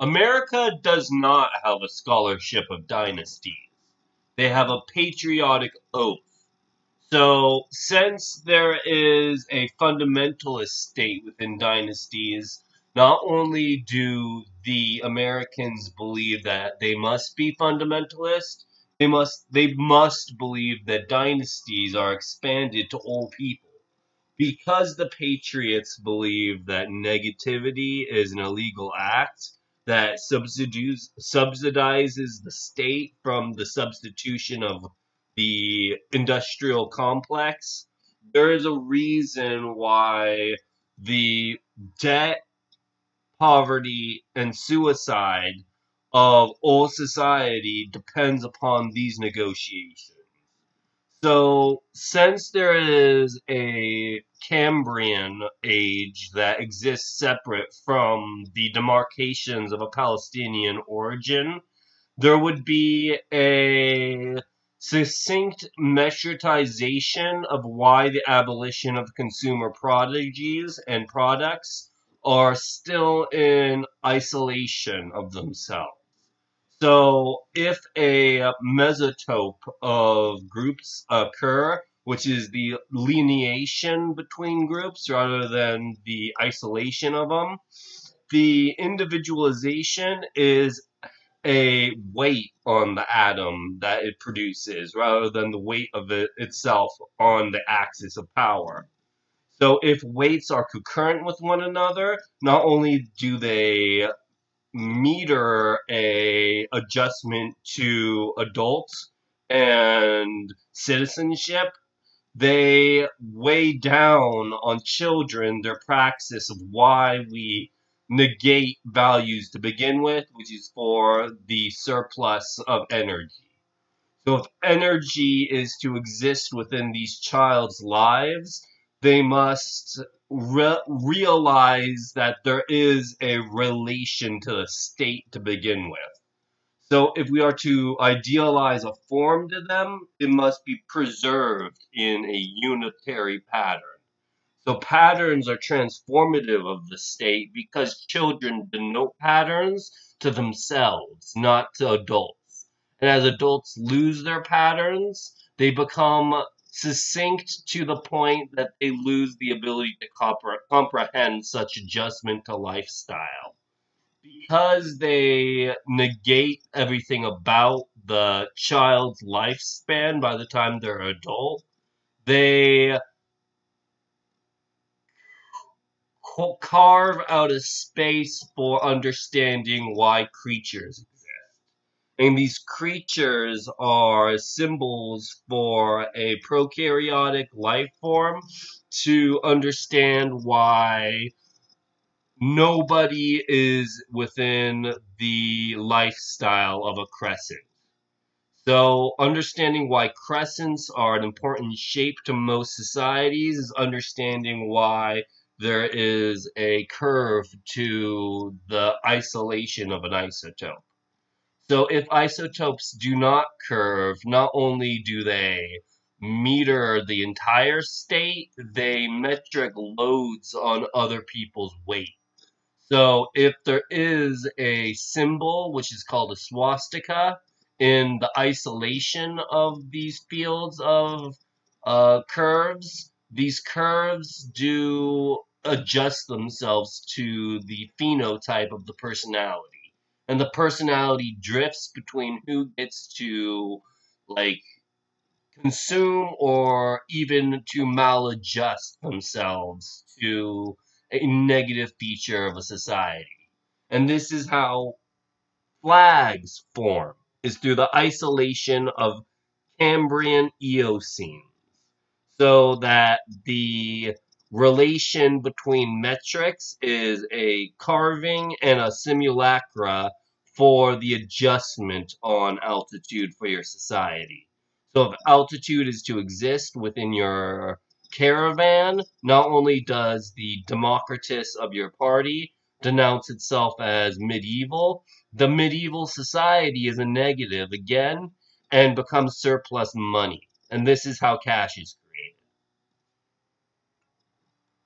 America does not have a scholarship of dynasties. They have a patriotic oath. So, since there is a fundamentalist state within dynasties, not only do the Americans believe that they must be fundamentalist, they must believe that dynasties are expanded to all people. Because the patriots believe that negativity is an illegal act that subsidizes the state from the substitution of the industrial complex, there is a reason why the debt, poverty, and suicide of all society depends upon these negotiations. So, since there is a Cambrian age that exists separate from the demarcations of a Palestinian origin, there would be a succinct measuritization of why the abolition of consumer prodigies and products are still in isolation of themselves. So, if a mesotope of groups occur, which is the lineation between groups rather than the isolation of them, the individualization is a weight on the atom that it produces rather than the weight of it itself on the axis of power. So, if weights are concurrent with one another, not only do they meter a adjustment to adults and citizenship, they weigh down on children their praxis of why we negate values to begin with, which is for the surplus of energy. So if energy is to exist within these child's lives, they must realize that there is a relation to the state to begin with. So if we are to idealize a form to them, it must be preserved in a unitary pattern. So patterns are transformative of the state because children denote patterns to themselves, not to adults. And as adults lose their patterns, they become succinct to the point that they lose the ability to comprehend such adjustment to lifestyle. Because they negate everything about the child's lifespan by the time they're adult, they carve out a space for understanding why creatures exist. And these creatures are symbols for a prokaryotic life form to understand why nobody is within the lifestyle of a crescent. So, understanding why crescents are an important shape to most societies is understanding why there is a curve to the isolation of an isotope. So, if isotopes do not curve, not only do they meter the entire state, they metric loads on other people's weight. So if there is a symbol, which is called a swastika, in the isolation of these fields of curves, these curves do adjust themselves to the phenotype of the personality. And the personality drifts between who gets to, like, consume or even to maladjust themselves to a negative feature of a society. And this is how flags form, is through the isolation of Cambrian Eocene. So that the relation between metrics is a carving and a simulacra for the adjustment on altitude for your society. So if altitude is to exist within your caravan, not only does the Democritus of your party denounce itself as medieval, the medieval society is a negative again and becomes surplus money. And this is how cash is created.